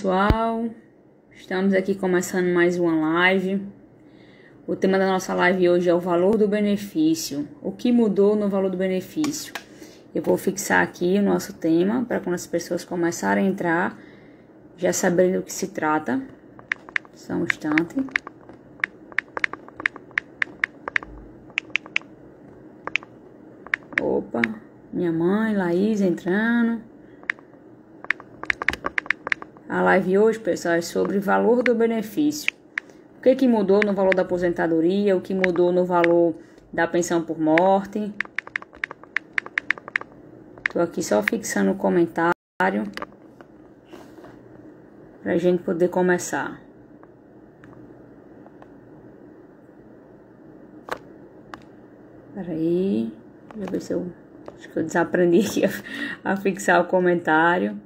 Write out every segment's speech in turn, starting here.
pessoal, estamos aqui começando mais uma live. O tema da nossa live hoje é o valor do benefício. O que mudou no valor do benefício? Eu vou fixar aqui o nosso tema para quando as pessoas começarem a entrar, já saberem do que se trata. Só um instante. Opa, minha mãe, Laís entrando. A live hoje, pessoal, é sobre valor do benefício. O que mudou no valor da aposentadoria, o que mudou no valor da pensão por morte. Tô aqui só fixando o comentário pra gente poder começar. Peraí, deixa eu ver se eu... Acho que eu desaprendi aqui a fixar o comentário.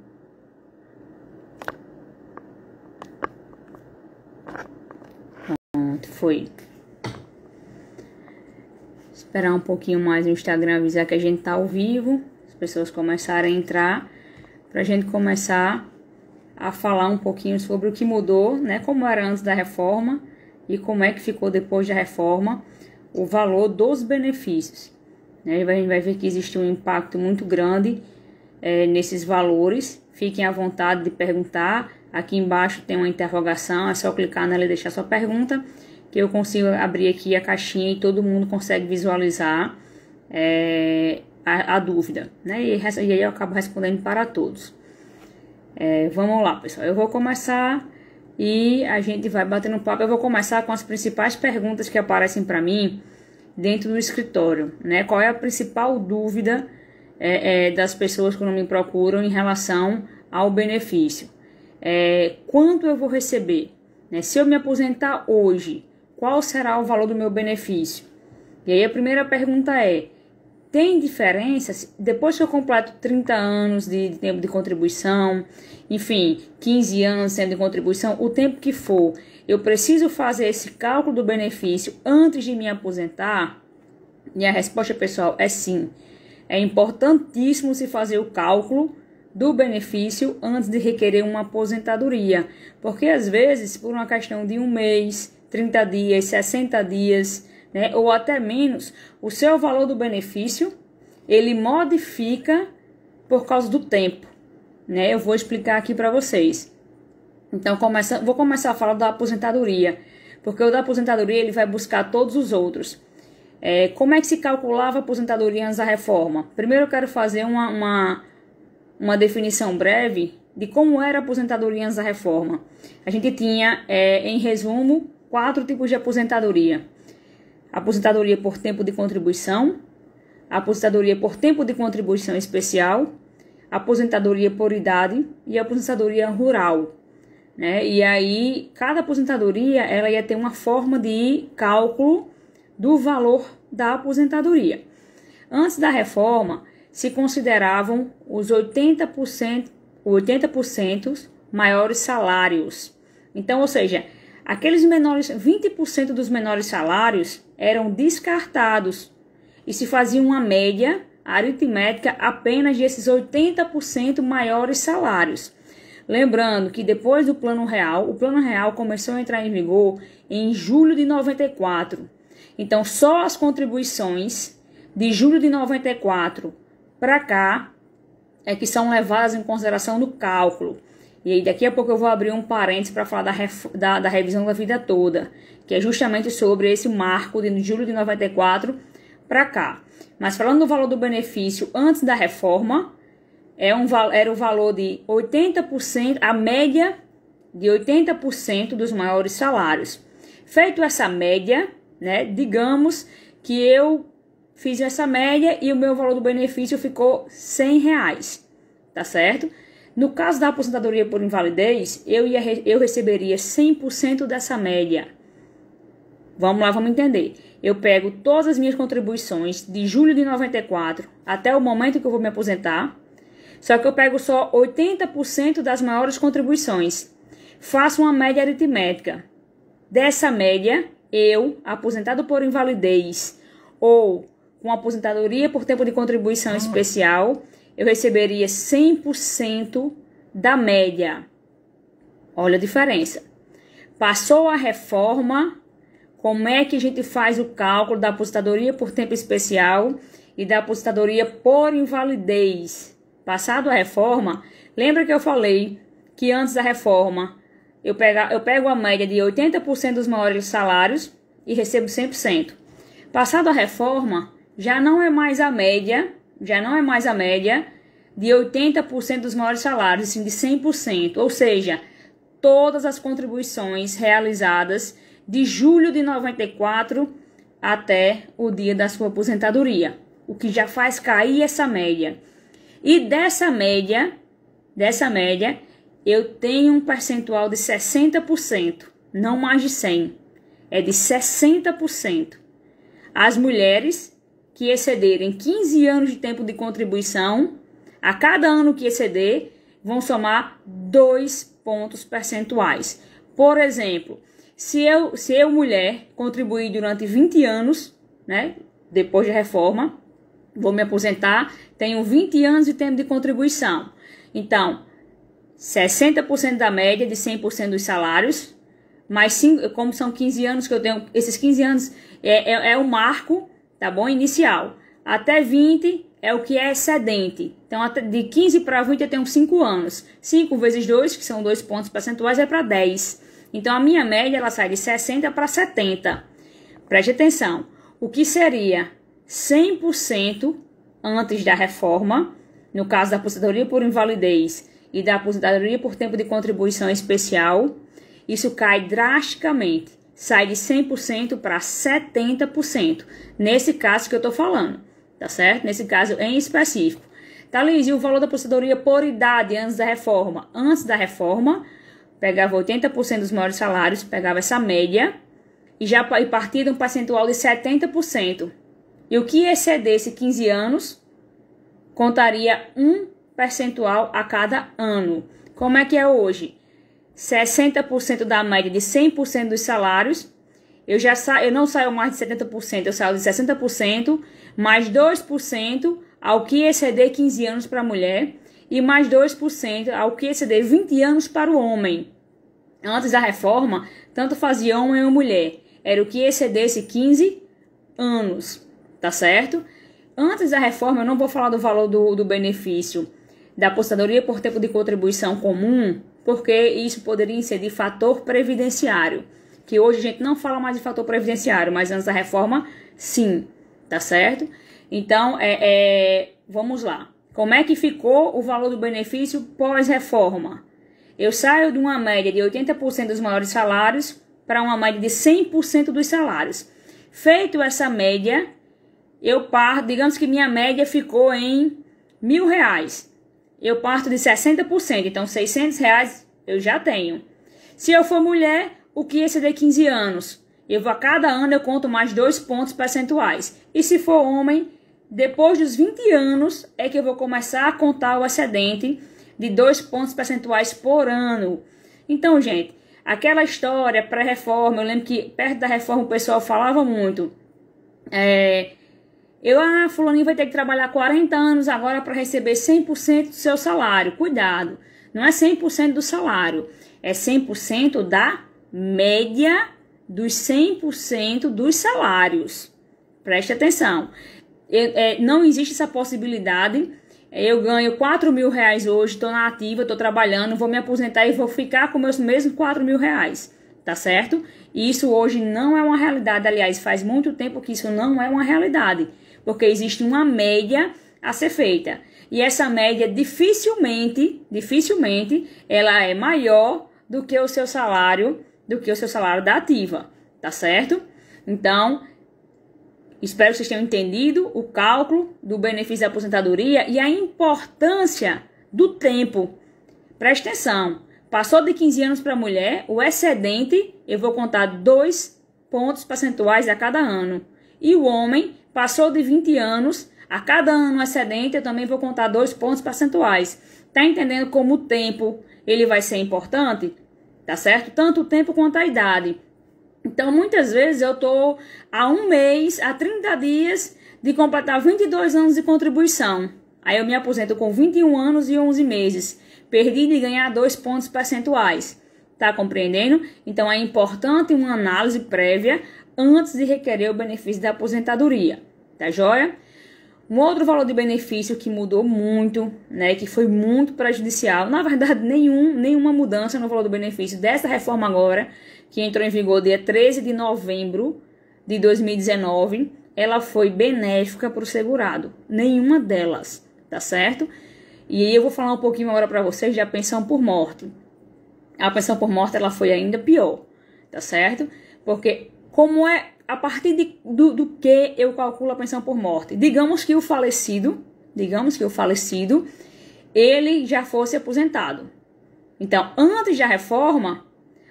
Foi. Esperar um pouquinho mais o Instagram avisar que a gente tá ao vivo, as pessoas começarem a entrar, pra gente começar a falar um pouquinho sobre o que mudou, né, como era antes da reforma e como é que ficou depois da reforma, o valor dos benefícios, né? A gente vai ver que existe um impacto muito grande nesses valores. Fiquem à vontade de perguntar. Aqui embaixo tem uma interrogação, é só clicar nela e deixar sua pergunta, que eu consigo abrir aqui a caixinha e todo mundo consegue visualizar a dúvida, né? E aí eu acabo respondendo para todos. Vamos lá, pessoal. Eu vou começar e a gente vai batendo papo. Eu vou começar com as principais perguntas que aparecem para mim dentro do escritório, né? Qual é a principal dúvida das pessoas quando me procuram em relação ao benefício? Quanto eu vou receber, né? Se eu me aposentar hoje, qual será o valor do meu benefício? E aí a primeira pergunta tem diferença depois que eu completo 30 anos de tempo de contribuição, enfim, 15 anos de tempo de contribuição, o tempo que for, eu preciso fazer esse cálculo do benefício antes de me aposentar? E a resposta, pessoal, é sim. É importantíssimo se fazer o cálculo do benefício antes de requerer uma aposentadoria, porque às vezes, por uma questão de um mês, 30 dias, 60 dias, né, ou até menos, o seu valor do benefício, ele modifica por causa do tempo, né? Eu vou explicar aqui para vocês. Então, vou começar a falar da aposentadoria, porque o da aposentadoria ele vai buscar todos os outros. Como é que se calculava a aposentadoria antes da reforma? Primeiro eu quero fazer uma definição breve de como era a aposentadoria antes da reforma. A gente tinha, em resumo, 4 tipos de aposentadoria. Aposentadoria por tempo de contribuição, aposentadoria por tempo de contribuição especial, aposentadoria por idade e aposentadoria rural, né? E aí, cada aposentadoria ela ia ter uma forma de cálculo do valor da aposentadoria. Antes da reforma, se consideravam os 80% maiores salários. Então, ou seja, aqueles menores, 20% dos menores salários eram descartados e se fazia uma média aritmética apenas desses 80% maiores salários. Lembrando que depois do Plano Real, o Plano Real começou a entrar em vigor em julho de 94. Então, só as contribuições de julho de 94 para cá que são levadas em consideração no cálculo. E aí daqui a pouco eu vou abrir um parênteses para falar da revisão da vida toda, que é justamente sobre esse marco de julho de 94 para cá. Mas falando do valor do benefício antes da reforma, era o valor de 80%, a média de 80% dos maiores salários. Feito essa média, né, digamos que eu fiz essa média e o meu valor do benefício ficou R$100, tá certo? No caso da aposentadoria por invalidez, eu receberia 100% dessa média. Vamos lá, vamos entender. Eu pego todas as minhas contribuições de julho de 94 até o momento que eu vou me aposentar, só que eu pego só 80% das maiores contribuições. Faço uma média aritmética. Dessa média, eu, aposentado por invalidez ou com aposentadoria por tempo de contribuição especial, eu receberia 100% da média. Olha a diferença. Passou a reforma, como é que a gente faz o cálculo da aposentadoria por tempo especial e da aposentadoria por invalidez? Passado a reforma, lembra que eu falei que antes da reforma eu pego a média de 80% dos maiores salários e recebo 100%. Passado a reforma, já não é mais a média de 80% dos maiores salários, sim de 100%, ou seja, todas as contribuições realizadas de julho de 94 até o dia da sua aposentadoria, o que já faz cair essa média. E dessa média, eu tenho um percentual de 60%, não mais de 100%, é de 60%. As mulheres que excederem 15 anos de tempo de contribuição, a cada ano que exceder, vão somar 2 pontos percentuais. Por exemplo, se eu mulher, contribuir durante 20 anos, né, depois da reforma, vou me aposentar, tenho 20 anos de tempo de contribuição. Então, 60% da média de 100% dos salários, mas como são 15 anos que eu tenho, esses 15 anos é o marco, tá bom? Inicial. Até 20 é o que é excedente. Então, de 15 para 20 eu tenho 5 anos. 5 vezes 2, que são 2 pontos percentuais, é para 10. Então, a minha média ela sai de 60 para 70. Preste atenção. O que seria 100% antes da reforma, no caso da aposentadoria por invalidez e da aposentadoria por tempo de contribuição especial, isso cai drasticamente. Sai de 100% para 70%. Nesse caso que eu estou falando, tá certo? Nesse caso em específico. Thalys, e o valor da aposentadoria por idade antes da reforma? Antes da reforma, pegava 80% dos maiores salários, pegava essa média e partia de um percentual de 70%. E o que excedesse 15 anos, contaria um percentual a cada ano. Como é que é hoje? 60% da média de 100% dos salários, eu não saio mais de 70%, eu saio de 60%, mais 2% ao que exceder 15 anos para a mulher e mais 2% ao que exceder 20 anos para o homem. Antes da reforma, tanto fazia homem ou mulher, era o que excedesse 15 anos, tá certo? Antes da reforma, eu não vou falar do valor do benefício da aposentadoria por tempo de contribuição comum, porque isso poderia incidir fator previdenciário, que hoje a gente não fala mais de fator previdenciário, mas antes da reforma, sim, tá certo? Então, vamos lá. Como é que ficou o valor do benefício pós-reforma? Eu saio de uma média de 80% dos maiores salários para uma média de 100% dos salários. Feito essa média, eu parto, digamos que minha média ficou em R$1.000. Eu parto de 60%, então R$600 eu já tenho. Se eu for mulher, o que exceder 15 anos? A cada ano eu conto mais 2 pontos percentuais. E se for homem, depois dos 20 anos é que eu vou começar a contar o excedente de 2 pontos percentuais por ano. Então, gente, aquela história pré-reforma, eu lembro que perto da reforma o pessoal falava muito. Fulaninho vai ter que trabalhar 40 anos agora para receber 100% do seu salário. Cuidado, não é 100% do salário, é 100% da média dos 100% dos salários. Preste atenção. Não existe essa possibilidade. Eu ganho R$4.000 hoje, estou na ativa, estou trabalhando, vou me aposentar e vou ficar com meus mesmos R$4.000, tá certo? E isso hoje não é uma realidade. Aliás, faz muito tempo que isso não é uma realidade, porque existe uma média a ser feita. E essa média dificilmente, ela é maior do que o seu salário, da ativa, tá certo? Então, espero que vocês tenham entendido o cálculo do benefício da aposentadoria e a importância do tempo. Preste atenção. Passou de 15 anos para a mulher, o excedente, eu vou contar 2 pontos percentuais a cada ano. E o homem passou de 20 anos, a cada ano excedente, eu também vou contar 2 pontos percentuais. Tá entendendo como o tempo ele vai ser importante? Tá certo? Tanto o tempo quanto a idade. Então, muitas vezes eu tô há 1 mês, há 30 dias de completar 22 anos de contribuição. Aí eu me aposento com 21 anos e 11 meses. Perdi de ganhar 2 pontos percentuais. Tá compreendendo? Então, é importante uma análise prévia antes de requerer o benefício da aposentadoria. Tá joia? Um outro valor de benefício que mudou muito, né, que foi muito prejudicial, na verdade, nenhuma mudança no valor do benefício dessa reforma agora, que entrou em vigor dia 13 de novembro de 2019, ela foi benéfica para o segurado. Nenhuma delas, tá certo? E aí eu vou falar um pouquinho agora para vocês da pensão por morte. A pensão por morte, ela foi ainda pior, tá certo? Porque como é a partir do que eu calculo a pensão por morte? Digamos que o falecido, ele já fosse aposentado. Então, antes da reforma,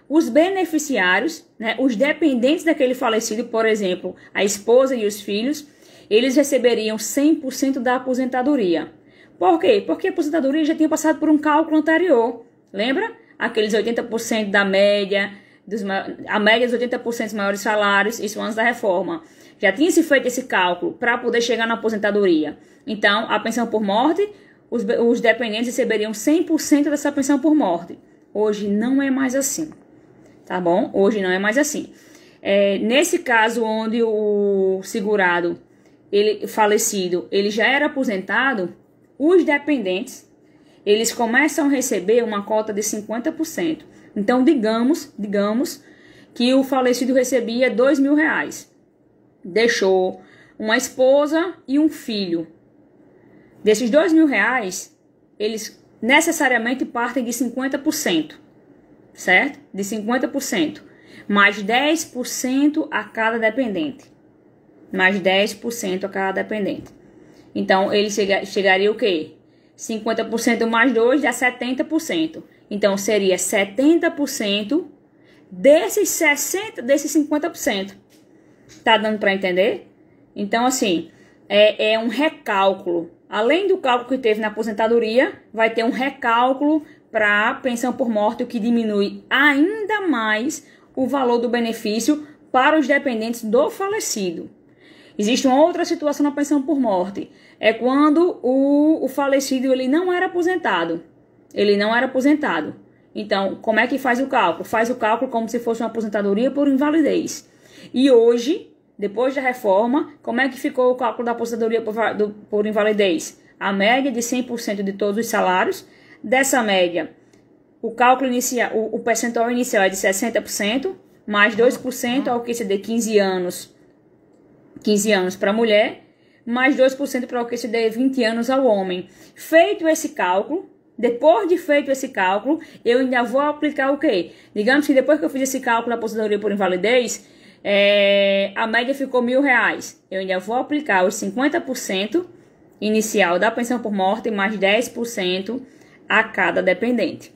os beneficiários, né, os dependentes daquele falecido, por exemplo, a esposa e os filhos, eles receberiam 100% da aposentadoria. Por quê? Porque a aposentadoria já tinha passado por um cálculo anterior. Lembra? Aqueles 80% da média, a média dos 80% dos maiores salários, isso antes da reforma. Já tinha se feito esse cálculo para poder chegar na aposentadoria. Então, a pensão por morte, os dependentes receberiam 100% dessa pensão por morte. Hoje não é mais assim, tá bom? Hoje não é mais assim. Nesse caso onde o segurado, ele falecido, ele já era aposentado, os dependentes, eles começam a receber uma cota de 50%. Então, digamos que o falecido recebia R$2.000. Deixou uma esposa e um filho. Desses R$2.000, eles necessariamente partem de 50%, certo? De 50%. Mais 10% a cada dependente. Mais 10% a cada dependente. Então, ele chegaria o quê? 50% mais 2 dá 70%. Então, seria 70% desses 50%. Tá dando para entender? Então, assim, é um recálculo. Além do cálculo que teve na aposentadoria, vai ter um recálculo para pensão por morte, o que diminui ainda mais o valor do benefício para os dependentes do falecido. Existe uma outra situação na pensão por morte. É quando o falecido ele não era aposentado. Ele não era aposentado. Então, como é que faz o cálculo? Faz o cálculo como se fosse uma aposentadoria por invalidez. E hoje, depois da reforma, como é que ficou o cálculo da aposentadoria por invalidez? A média de 100% de todos os salários. Dessa média, o cálculo inicial, o percentual inicial é de 60%, mais 2% ao que se dê 15 anos para a mulher, mais 2% para o que se dê 20 anos ao homem. Feito esse cálculo, depois de feito esse cálculo, eu ainda vou aplicar o quê? Digamos que depois que eu fiz esse cálculo da aposentadoria por invalidez, a média ficou R$1.000. Eu ainda vou aplicar os 50% inicial da pensão por morte, mais 10% a cada dependente.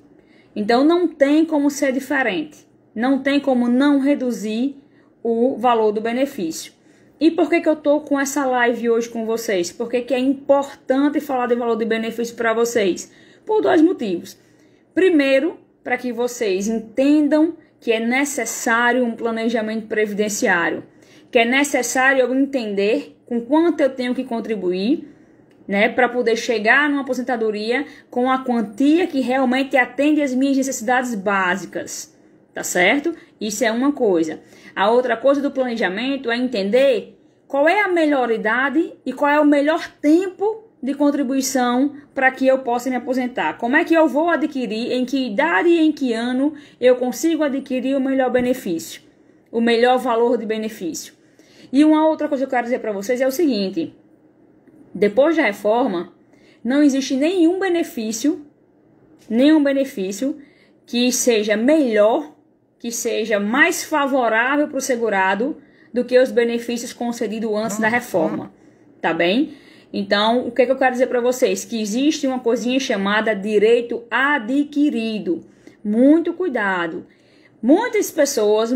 Então, não tem como ser diferente. Não tem como não reduzir o valor do benefício. E por que eu estou com essa live hoje com vocês? Por que é importante falar de valor de benefício para vocês? Por dois motivos. Primeiro, para que vocês entendam que é necessário um planejamento previdenciário. Que é necessário eu entender com quanto eu tenho que contribuir, né, para poder chegar numa aposentadoria com a quantia que realmente atende às minhas necessidades básicas. Tá certo? Isso é uma coisa. A outra coisa do planejamento é entender qual é a melhor idade e qual é o melhor tempo de contribuição para que eu possa me aposentar. Como é que eu vou adquirir, em que idade e em que ano eu consigo adquirir o melhor benefício, o melhor valor de benefício. E uma outra coisa que eu quero dizer para vocês é o seguinte: depois da reforma, não existe nenhum benefício que seja melhor, que seja mais favorável para o segurado do que os benefícios concedidos antes da reforma, tá bem? Então, o que eu quero dizer para vocês? Que existe uma coisinha chamada direito adquirido. Muito cuidado. Muitas pessoas,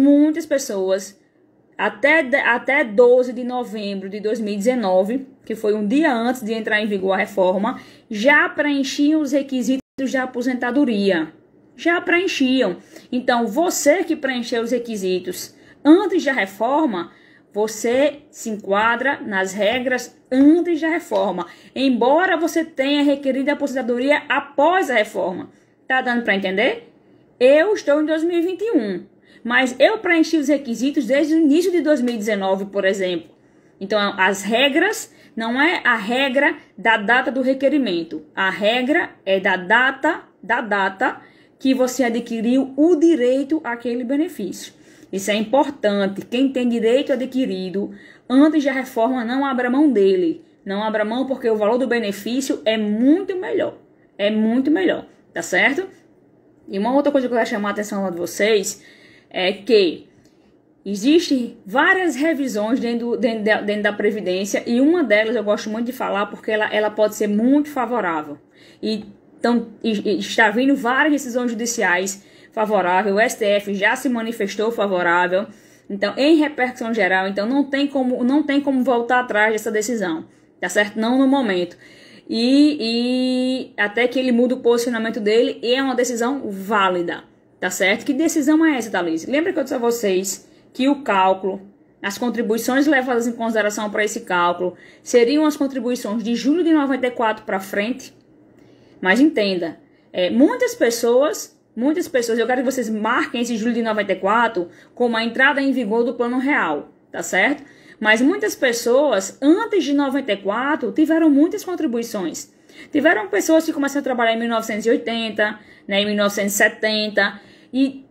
até 12 de novembro de 2019, que foi um dia antes de entrar em vigor a reforma, já preenchiam os requisitos da aposentadoria. Já preenchiam. Então, você que preencheu os requisitos antes da reforma, você se enquadra nas regras antes da reforma, embora você tenha requerido a aposentadoria após a reforma. Tá dando para entender? Eu estou em 2021, mas eu preenchi os requisitos desde o início de 2019, por exemplo. Então, as regras não é a regra da data do requerimento. A regra é da data que você adquiriu o direito àquele benefício. Isso é importante. Quem tem direito adquirido antes da reforma, não abra mão dele. Não abra mão porque o valor do benefício é muito melhor. É muito melhor, tá certo? E uma outra coisa que eu quero chamar a atenção de vocês é que existem várias revisões dentro da Previdência e uma delas eu gosto muito de falar porque ela pode ser muito favorável. Então, está vindo várias decisões judiciais favoráveis, o STF já se manifestou favorável, então, em repercussão geral, então não tem como voltar atrás dessa decisão, tá certo? Não no momento. E até que ele mude o posicionamento dele, e é uma decisão válida, tá certo? Que decisão é essa, Thalys? Lembra que eu disse a vocês que o cálculo, as contribuições levadas em consideração para esse cálculo, seriam as contribuições de julho de 94 para frente? Mas entenda, muitas pessoas, eu quero que vocês marquem esse julho de 94 como a entrada em vigor do plano real, tá certo? Mas muitas pessoas, antes de 94, tiveram muitas contribuições. Tiveram pessoas que começaram a trabalhar em 1980, né, em 1970, e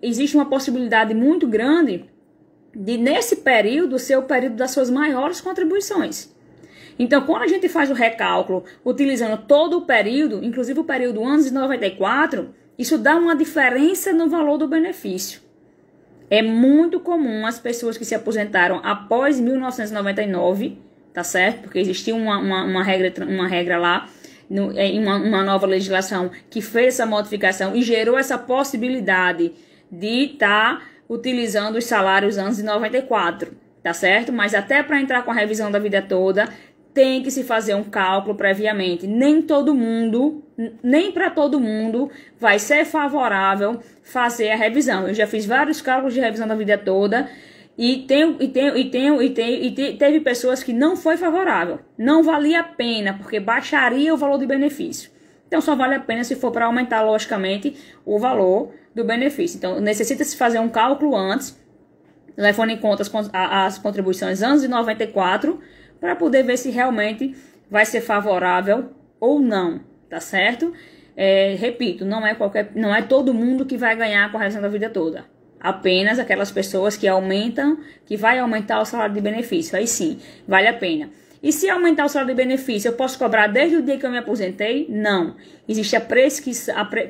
existe uma possibilidade muito grande de, nesse período, ser o período das suas maiores contribuições. Então, quando a gente faz o recálculo utilizando todo o período, inclusive o período antes de 94, isso dá uma diferença no valor do benefício. É muito comum as pessoas que se aposentaram após 1999, tá certo? Porque existia uma regra lá, uma nova legislação que fez essa modificação e gerou essa possibilidade de estar utilizando os salários antes de 94, tá certo? Mas até para entrar com a revisão da vida toda, tem que se fazer um cálculo previamente. Nem para todo mundo vai ser favorável fazer a revisão. Eu já fiz vários cálculos de revisão da vida toda e teve pessoas que não foi favorável. Não valia a pena, porque baixaria o valor do benefício. Então, só vale a pena se for para aumentar, logicamente, o valor do benefício. Então, necessita-se fazer um cálculo antes, levando em conta as contribuições antes de 94, para poder ver se realmente vai ser favorável ou não, tá certo? Repito, não é todo mundo que vai ganhar com a revisão da vida toda. Apenas aquelas pessoas que vai aumentar o salário de benefício. Aí sim, vale a pena. E se aumentar o salário de benefício, eu posso cobrar desde o dia que eu me aposentei? Não. Existe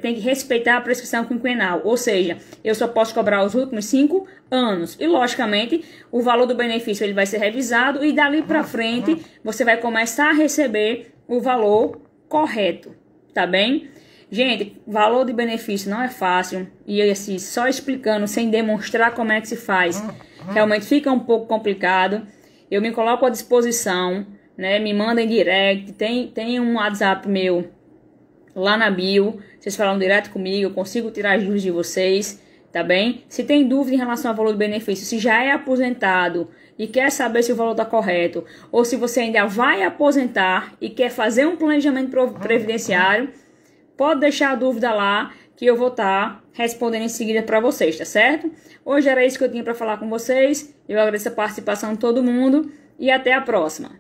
tem que respeitar a prescrição quinquenal. Ou seja, eu só posso cobrar os últimos 5 anos. E, logicamente, o valor do benefício ele vai ser revisado e dali para frente você vai começar a receber o valor correto. Tá bem? Gente, valor de benefício não é fácil. E assim, só explicando, sem demonstrar como é que se faz, realmente fica um pouco complicado. Eu me coloco à disposição, né? Me mandem direct, tem um WhatsApp meu lá na bio. Vocês falam direto comigo, eu consigo tirar as dúvidas de vocês, tá bem? Se tem dúvida em relação ao valor do benefício, se já é aposentado e quer saber se o valor está correto, ou se você ainda vai aposentar e quer fazer um planejamento previdenciário, pode deixar a dúvida lá que eu vou estar respondendo em seguida para vocês, tá certo? Hoje era isso que eu tinha para falar com vocês. Eu agradeço a participação de todo mundo e até a próxima.